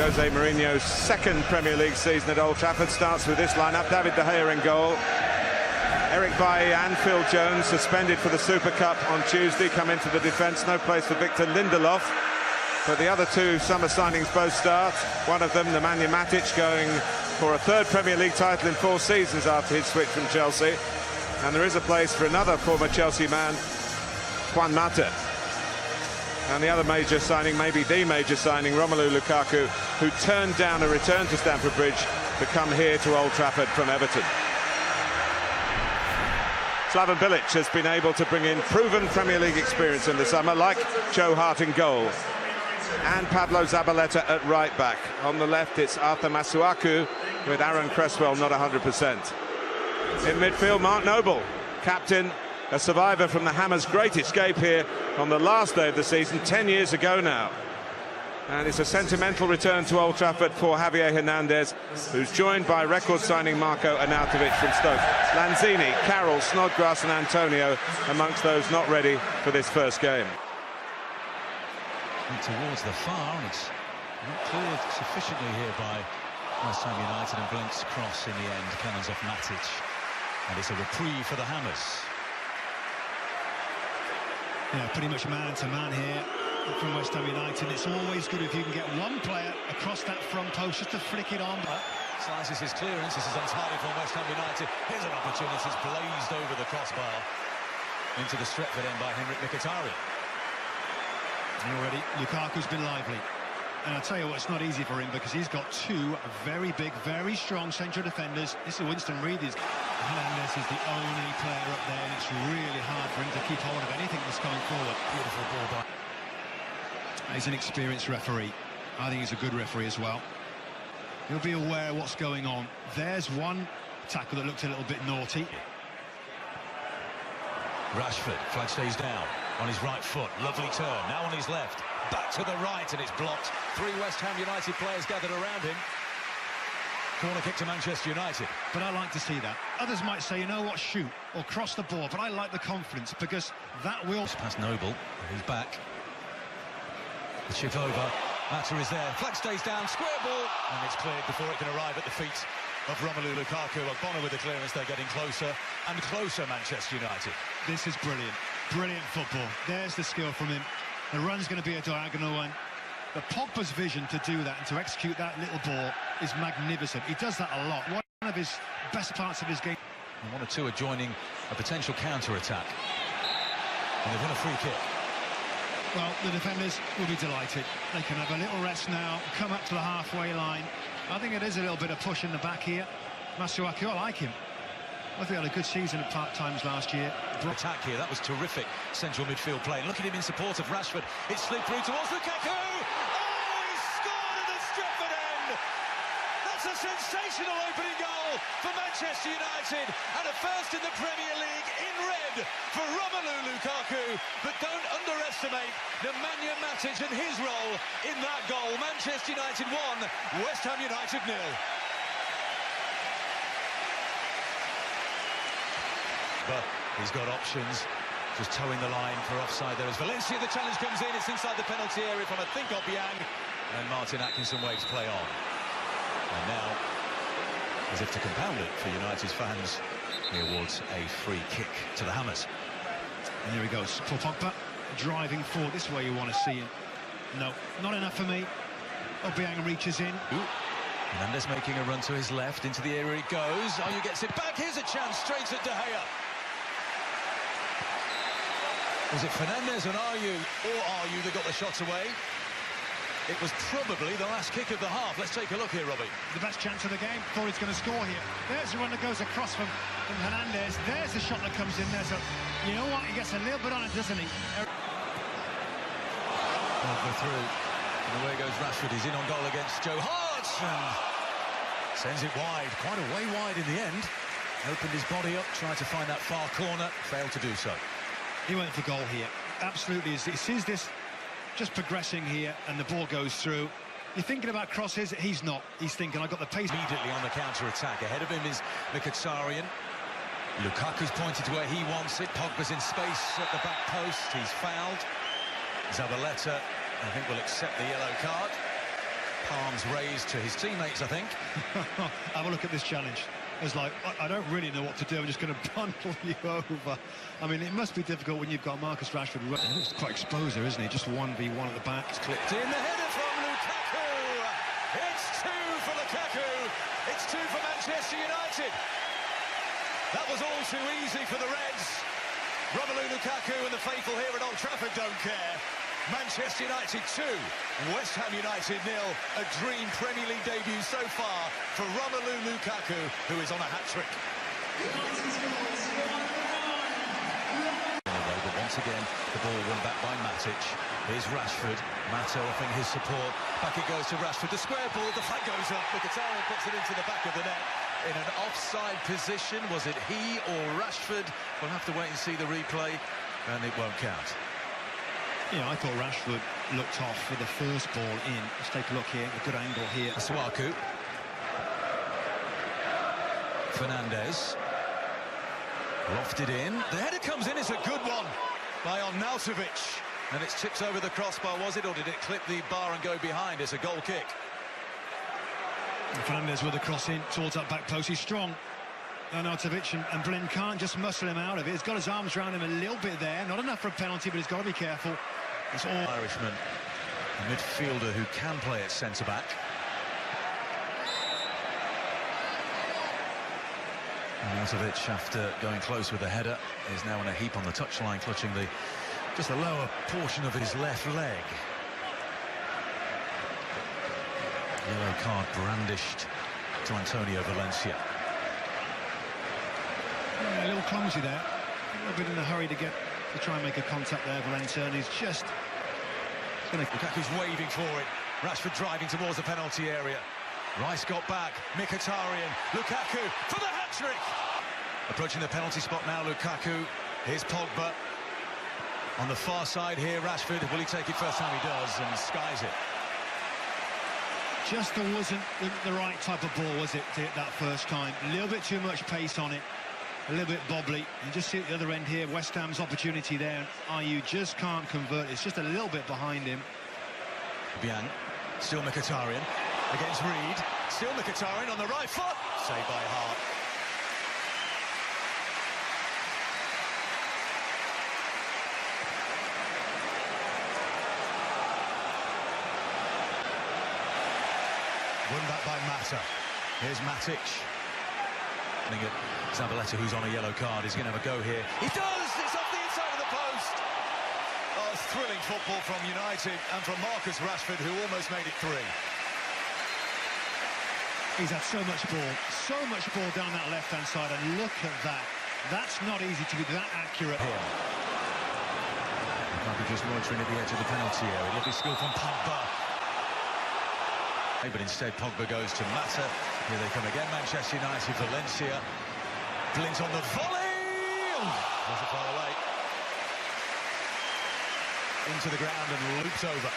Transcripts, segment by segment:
Jose Mourinho's second Premier League season at Old Trafford starts with this lineup. David De Gea in goal. Eric Bailly and Phil Jones suspended for the Super Cup on Tuesday come into the defence. No place for Victor Lindelof. But the other two summer signings both start. One of them, Nemanja Matic, going for a third Premier League title in 4 seasons after his switch from Chelsea. And there is a place for another former Chelsea man, Juan Mata. And the other major signing, maybe the major signing, Romelu Lukaku, who turned down a return to Stamford Bridge to come here to Old Trafford from Everton. Slaven Bilic has been able to bring in proven Premier League experience in the summer, like Joe Hart in goal. And Pablo Zabaleta at right back. On the left, it's Arthur Masuaku, with Aaron Cresswell not 100%. In midfield, Mark Noble, captain, a survivor from the Hammers' great escape here on the last day of the season, 10 years ago now. And it's a sentimental return to Old Trafford for Javier Hernandez, who's joined by record signing Marco Arnautovic from Stoke. Lanzini, Carroll, Snodgrass and Antonio amongst those not ready for this first game. Towards the far, and it's not cleared sufficiently here by West Ham United, and Blink's cross in the end comes off Matic, and it's a reprieve for the Hammers. Yeah, pretty much man-to-man here from West Ham United. It's always good if you can get one player across that front post just to flick it on. Slices his clearance. This is untidy from West Ham United. Here's an opportunity. It's blazed over the crossbar into the Stretford end by Henrik Mkhitaryan. And already Lukaku's been lively, and I'll tell you what, it's not easy for him because he's got 2 very big, very strong central defenders. This is Winston Reid. Hernandez is the only player up there, and it's really hard for him to keep hold of anything that's coming forward. Beautiful ball by... He's an experienced referee. I think he's a good referee as well. He'll be aware of what's going on. There's one tackle that looked a little bit naughty. Rashford, flag stays down on his right foot, lovely turn, now on his left, back to the right, and it's blocked. 3 West Ham United players gathered around him. Corner kick to Manchester United. But I like to see that. Others might say, you know what, shoot, or cross the ball, but I like the confidence, because that will... It's past Noble, he's back. The chip over, Mata is there, flag stays down, square ball, and it's cleared before it can arrive at the feet of Romelu Lukaku. Ogbonna with the clearance, they're getting closer and closer, Manchester United. This is brilliant. Brilliant football. There's the skill from him. The run's going to be a diagonal one. But Pogba's vision to do that and to execute that little ball is magnificent. He does that a lot. One of his best parts of his game. And 1 or 2 are joining a potential counter-attack. And they've won a free kick. Well, the defenders will be delighted. They can have a little rest now, come up to the halfway line. I think it is a little bit of push in the back here. Masuaku, I like him. I think he had a good season at part-times last year. Attack here, that was terrific central midfield play. Look at him in support of Rashford. It's slid through towards Lukaku. Oh, he scored at the Stretford end. That's a sensational opening goal for Manchester United, and a first in the Premier League in red for Romelu Lukaku. But don't underestimate Nemanja Matic and his role in that goal. Manchester United 1, West Ham United 0. But he's got options, just towing the line for offside there as Valencia. The challenge comes in, it's inside the penalty area from, I think, Obiang, and Martin Atkinson waves play on. And now, as if to compound it for United's fans, he awards a free kick to the Hammers. And there he goes, Paul Pogba driving forward. This is where you want to see him. No, not enough for me. Obiang reaches in. Ooh. Hernandez making a run to his left, into the area he goes. Oh, you gets it back, here's a chance, straight at De Gea. Was it Fernandez and are you that got the shots away? It was probably the last kick of the half. Let's take a look here, Robbie. The best chance of the game. Thought he's going to score here. There's the one that goes across from Hernandez. There's the shot that comes in there. So, you know what? He gets a little bit on it, doesn't he? Over through. And away goes Rashford. He's in on goal against Joe Hart. And sends it wide. Quite a way wide in the end. Opened his body up, tried to find that far corner. Failed to do so. He went for goal here. Absolutely. He sees this just progressing here, and the ball goes through. You're thinking about crosses. He's not. He's thinking, I've got the pace. Immediately on the counter-attack. Ahead of him is Mkhitaryan. Lukaku's pointed to where he wants it. Pogba's in space at the back post. He's fouled. Zabaleta, I think, will accept the yellow card. palms raised to his teammates, I think. Have a look at this challenge. It's like, I don't really know what to do. I'm just going to bundle you over. I mean, it must be difficult when you've got Marcus Rashford. He looks quite exposed there, isn't he? Just 1v1 at the back. It's clipped in. The header from Lukaku. It's 2 for Lukaku. It's 2 for Manchester United. That was all too easy for the Reds. Romelu Lukaku and the faithful here at Old Trafford don't care. Manchester United 2, West Ham United 0. A dream Premier League debut so far for Romelu Lukaku, who is on a hat-trick. But once again, the ball won back by Matic. Here's Rashford. Mato offering his support. Back it goes to Rashford. The square ball, the flag goes up. Mkhitaryan puts it into the back of the net. In an offside position, was it he or Rashford? We'll have to wait and see the replay, and it won't count. Yeah, I thought Rashford looked off for the first ball in. Let's take a look here, a good angle here. Suaku. Fernandez. Lofted in. The header comes in, it's a good one by Arnautovic. And it's tipped over the crossbar, was it, or did it clip the bar and go behind? It's a goal kick. And Fernandez with a cross in towards that back post. He's strong. Arnautovic and Blin can't just muscle him out of it. He's got his arms around him a little bit there. Not enough for a penalty, but he's got to be careful. It's all Irishman, a midfielder who can play at centre-back. Arnautovic, after going close with the header, is now in a heap on the touchline, clutching just the lower portion of his left leg. Yellow card brandished to Antonio Valencia. a little clumsy there. A little bit in a hurry to try and make a contact there, Valencia, and he's just Lukaku's waving for it. Rashford driving towards the penalty area. Rice got back. Mkhitaryan. Lukaku for the hat-trick. Approaching the penalty spot now, Lukaku. Here's Pogba. On the far side here, Rashford. Will he take it first time? He does, and skies it. Just there wasn't the right type of ball, was it, to hit that first time? A little bit too much pace on it. A little bit bobbly. You just see at the other end here, West Ham's opportunity there. Ayew just can't convert. It's just a little bit behind him. Biang. Still Mkhitaryan. Against Reed. Still Mkhitaryan on the right foot. Saved by Hart. Won back by Mata. Here's Matic. Zabaleta, who's on a yellow card, is going to have a go here. He does! It's off the inside of the post! Oh, thrilling football from United and from Marcus Rashford, who almost made it 3. He's had so much ball down that left-hand side, and look at that. That's not easy to be that accurate. Here. Lukaku just loitering at the edge of the penalty area. Lovely skill from Pogba. But instead, Pogba goes to Mata. Here they come again, Manchester United, Valencia. Blint on the volley! Wasn't far away. Into the ground and looped over.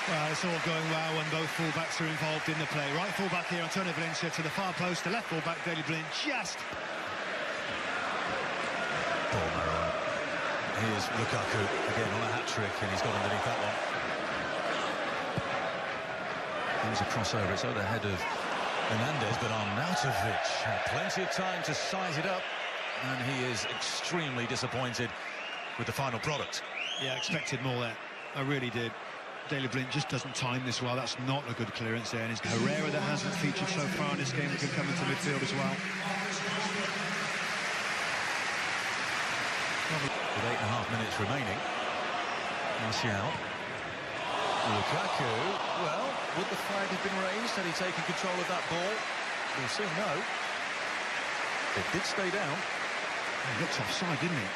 Well, it's all going well when both full-backs are involved in the play. Right full-back here, Antonio Valencia to the far post. The left full-back, Daley Blind, just... Ball narrow. Here's Lukaku, again on a hat-trick, and he's got underneath that one. There's a crossover, it's over the head of Hernandez, but Arnautovic had plenty of time to size it up, and he is extremely disappointed with the final product. Yeah, expected more there. I really did. Daley Blind just doesn't time this well. That's not a good clearance there. And it's Herrera that hasn't featured so far in this game, that can come into midfield as well. With 8.5 minutes remaining, Martial. Lukaku, well, would the flag have been raised had he taken control of that ball? We'll see, no. It did stay down. He looked offside, didn't he?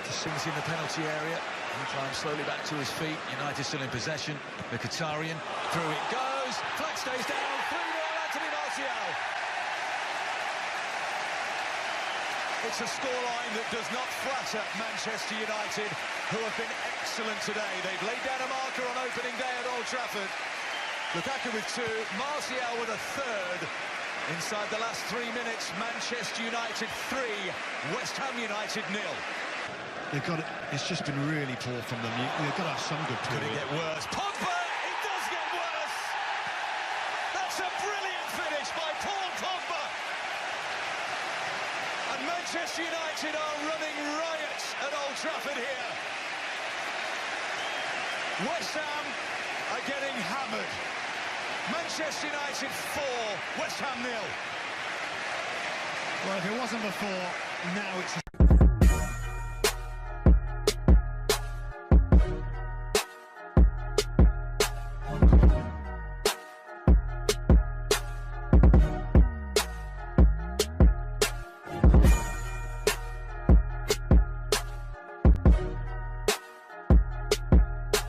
Just as in the penalty area. He climbs slowly back to his feet. United still in possession. Mkhitaryan, through it goes. Flag stays down. 3-0, Anthony Martial. It's a scoreline that does not flatter Manchester United, who have been excellent today. They've laid down a marker on opening day at Old Trafford. Lukaku with 2, Martial with a 3rd. Inside the last 3 minutes, Manchester United 3, West Ham United 0. It's just been really poor from them. They've got to have some good Could it period. get worse? Pogba! It does get worse! That's a brilliant finish by Paul Pogba! And Manchester United are running riot at Old Trafford here. West Ham are getting hammered. Manchester United 4, West Ham 0. Well, if it wasn't before, now it's...